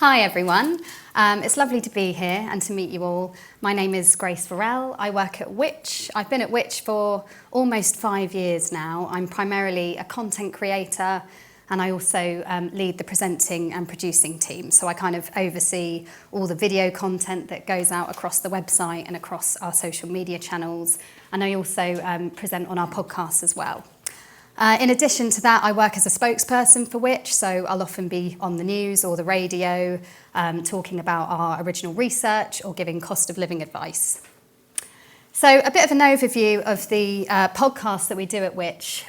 Hi everyone, it's lovely to be here and to meet you all. My name is Grace Forell. I work at Which. I've been at Which for almost 5 years now. I'm primarily a content creator and I also lead the presenting and producing team. So I kind of oversee all the video content that goes out across the website and across our social media channels. And I also present on our podcasts as well. In addition to that, I work as a spokesperson for Which, so I'll often be on the news or the radio talking about our original research or giving cost of living advice. So a bit of an overview of the podcast that we do at Which.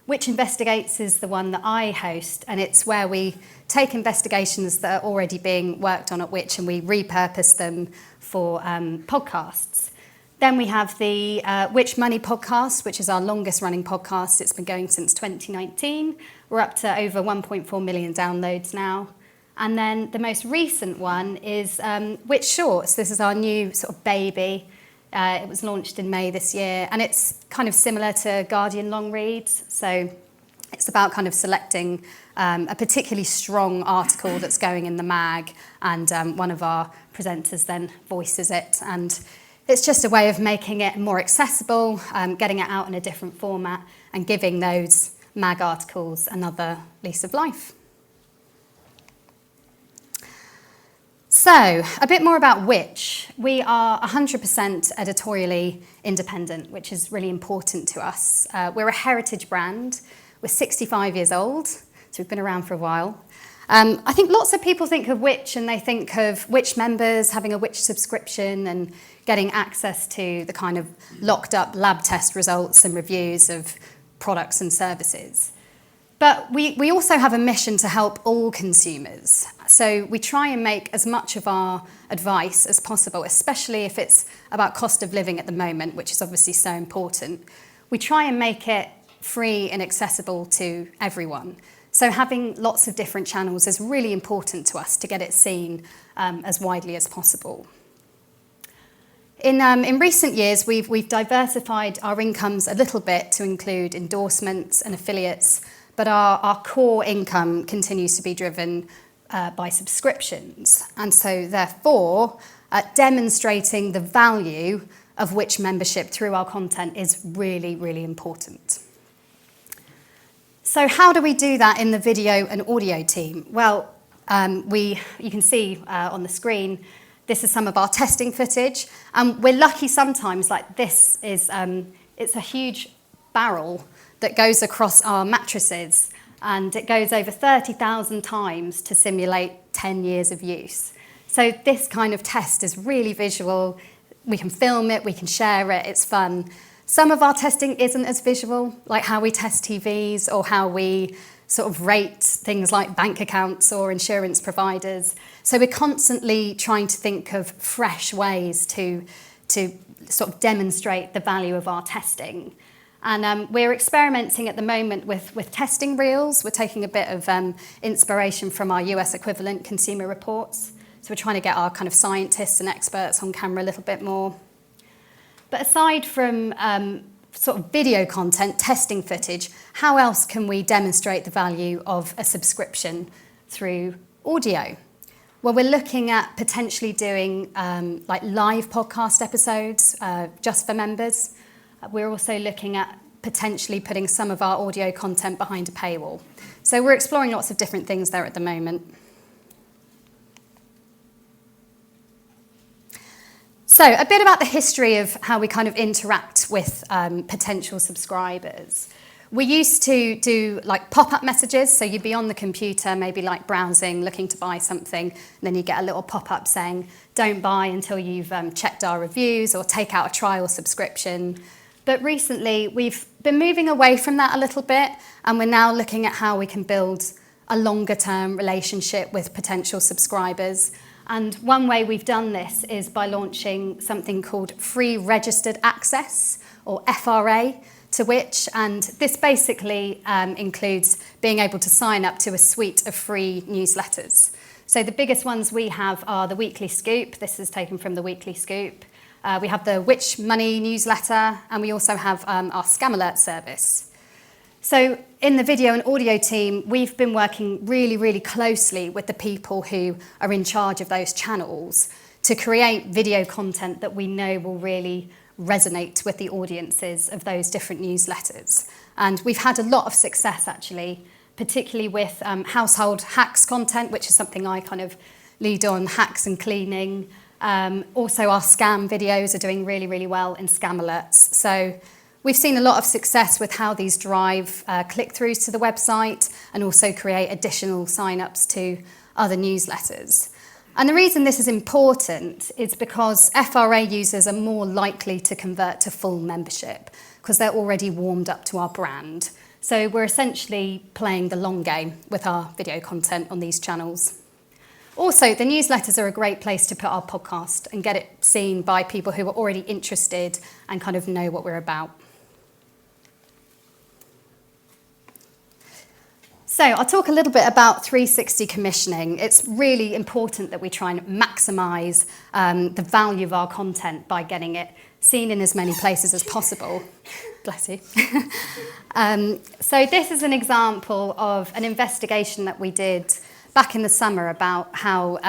Which Investigates is the one that I host, and it's where we take investigations that are already being worked on at Which and we repurpose them for podcasts. Then we have the Which Money podcast, which is our longest running podcast. It's been going since 2019. We're up to over 1.4 million downloads now. And then the most recent one is Which Shorts. This is our new sort of baby. It was launched in May this year, and it's kind of similar to Guardian long reads. So it's about kind of selecting a particularly strong article that's going in the mag, and one of our presenters then voices it. And it's just a way of making it more accessible, getting it out in a different format and giving those mag articles another lease of life. So, a bit more about Which. We are 100% editorially independent, which is really important to us. We're a heritage brand. We're 65 years old, so we've been around for a while. I think lots of people think of Which and they think of Which members having a Which subscription and getting access to the kind of locked up lab test results and reviews of products and services. But we also have a mission to help all consumers. So we try and make as much of our advice as possible, especially if it's about cost of living at the moment, which is obviously so important. We try and make it free and accessible to everyone. So having lots of different channels is really important to us to get it seen as widely as possible. In recent years, we've diversified our incomes a little bit to include endorsements and affiliates, but our core income continues to be driven by subscriptions. And so therefore, demonstrating the value of Which membership through our content is really, really important. So how do we do that in the video and audio team? Well, you can see on the screen, this is some of our testing footage. We're lucky sometimes, like this is, it's a huge barrel that goes across our mattresses, and it goes over 30,000 times to simulate 10 years of use. So this kind of test is really visual. We can film it, we can share it, it's fun. Some of our testing isn't as visual, like how we test TVs or how we sort of rate things like bank accounts or insurance providers. So we're constantly trying to think of fresh ways to sort of demonstrate the value of our testing. And we're experimenting at the moment with testing reels. We're taking a bit of inspiration from our US equivalent consumer reports. So we're trying to get our kind of scientists and experts on camera a little bit more. But aside from sort of video content, testing footage, how else can we demonstrate the value of a subscription through audio? Well, we're looking at potentially doing like live podcast episodes just for members. We're also looking at potentially putting some of our audio content behind a paywall. So we're exploring lots of different things there at the moment. So a bit about the history of how we kind of interact with potential subscribers. We used to do like pop-up messages, so you'd be on the computer, maybe like browsing, looking to buy something, and then you get a little pop-up saying, don't buy until you've checked our reviews or take out a trial subscription. But recently we've been moving away from that a little bit, and we're now looking at how we can build a longer-term relationship with potential subscribers. And one way we've done this is by launching something called Free Registered Access, or FRA, to Which. And this basically includes being able to sign up to a suite of free newsletters. So the biggest ones we have are the Weekly Scoop. This is taken from the Weekly Scoop. We have the Which Money newsletter, and we also have our Scam Alert service. So in the video and audio team, we've been working really, really closely with the people who are in charge of those channels to create video content that we know will really resonate with the audiences of those different newsletters. And we've had a lot of success, actually, particularly with household hacks content, which is something I kind of lead on, hacks and cleaning. Also, our scam videos are doing really, really well in scam alerts. So we've seen a lot of success with how these drive click-throughs to the website and also create additional sign-ups to other newsletters. And the reason this is important is because FRA users are more likely to convert to full membership because they're already warmed up to our brand. So we're essentially playing the long game with our video content on these channels. Also, the newsletters are a great place to put our podcast and get it seen by people who are already interested and kind of know what we're about. So I'll talk a little bit about 360 commissioning. It's really important that we try and maximise the value of our content by getting it seen in as many places as possible. Bless you. So this is an example of an investigation that we did back in the summer about how,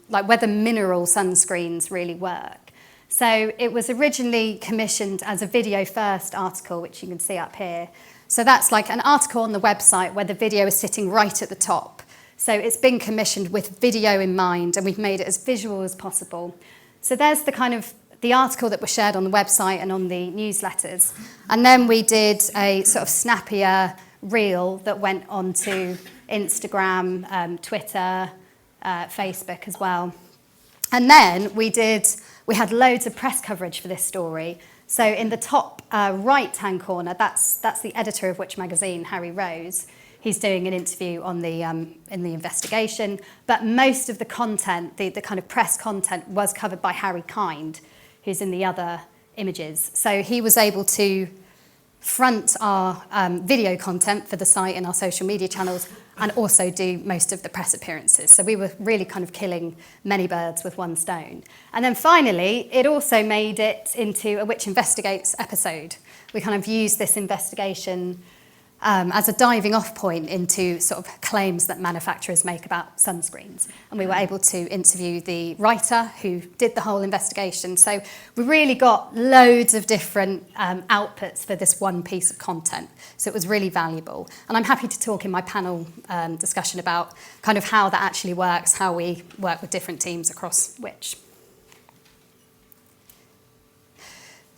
whether mineral sunscreens really work. So it was originally commissioned as a video first article, which you can see up here. So that's like an article on the website where the video is sitting right at the top. So it's been commissioned with video in mind, and we've made it as visual as possible. So there's the article that was shared on the website and on the newsletters. And then we did a sort of snappier reel that went onto Instagram, Twitter, Facebook as well. And then we had loads of press coverage for this story. So in the top right-hand corner, that's the editor of Which Magazine, Harry Rose. He's doing an interview on in the investigation, but most of the content, the kind of press content, was covered by Harry Kind, who's in the other images. So he was able to front our video content for the site and our social media channels, and also do most of the press appearances. So we were really kind of killing many birds with one stone. And then finally, it also made it into a Which Investigates episode. We kind of used this investigation as a diving off point into sort of claims that manufacturers make about sunscreens. And we were able to interview the writer who did the whole investigation. So we really got loads of different outputs for this one piece of content. So it was really valuable. And I'm happy to talk in my panel discussion about kind of how that actually works, how we work with different teams across Which.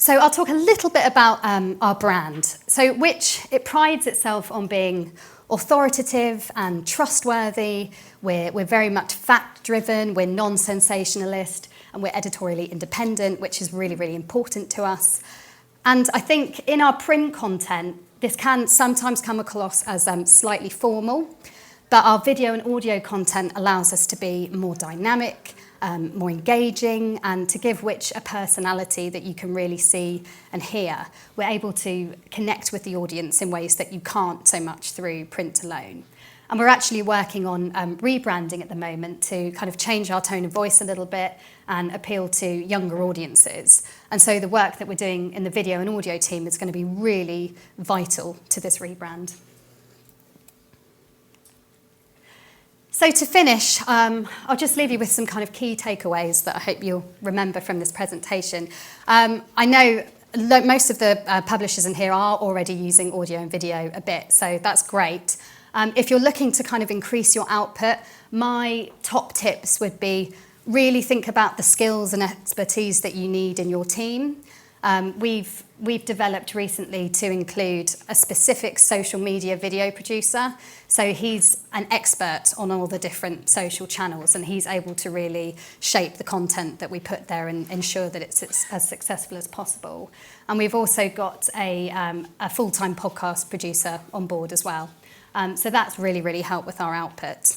So I'll talk a little bit about our brand. So Which, it prides itself on being authoritative and trustworthy. We're very much fact-driven, we're non-sensationalist, and we're editorially independent, which is really, really important to us. And I think in our print content, this can sometimes come across as slightly formal, but our video and audio content allows us to be more dynamic, more engaging, and to give Which a personality that you can really see and hear. We're able to connect with the audience in ways that you can't so much through print alone. And we're actually working on rebranding at the moment to kind of change our tone of voice a little bit and appeal to younger audiences. And so the work that we're doing in the video and audio team is going to be really vital to this rebrand. So to finish, I'll just leave you with some kind of key takeaways that I hope you'll remember from this presentation. I know most of the publishers in here are already using audio and video a bit, so that's great. If you're looking to kind of increase your output, my top tips would be really think about the skills and expertise that you need in your team. We've developed recently to include a specific social media video producer. So he's an expert on all the different social channels, and he's able to really shape the content that we put there and ensure that it's as successful as possible. And we've also got a full-time podcast producer on board as well. So that's really, really helped with our output.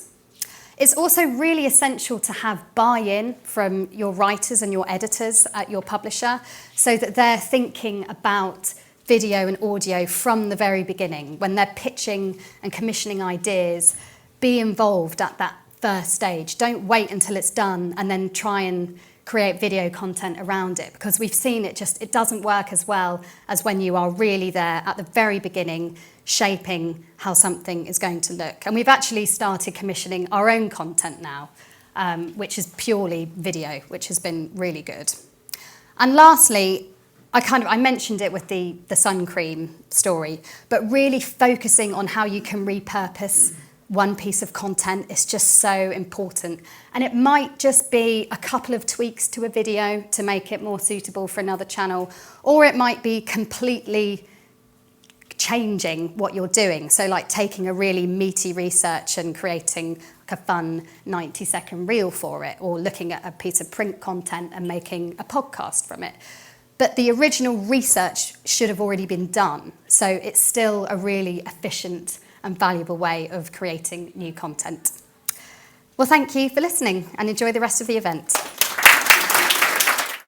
It's also really essential to have buy-in from your writers and your editors at your publisher so that they're thinking about video and audio from the very beginning. When they're pitching and commissioning ideas, be involved at that first stage. Don't wait until it's done and then try and create video content around it, because we've seen it doesn't work as well as when you are really there at the very beginning, shaping how something is going to look. And we've actually started commissioning our own content now, which is purely video, which has been really good. And lastly, I mentioned it with the sun cream story, but really focusing on how you can repurpose one piece of content is just so important. And it might just be a couple of tweaks to a video to make it more suitable for another channel, or it might be completely changing what you're doing. So like taking a really meaty research and creating like a fun 90-second reel for it, or looking at a piece of print content and making a podcast from it. But the original research should have already been done. So it's still a really efficient and valuable way of creating new content. Well, thank you for listening and enjoy the rest of the event.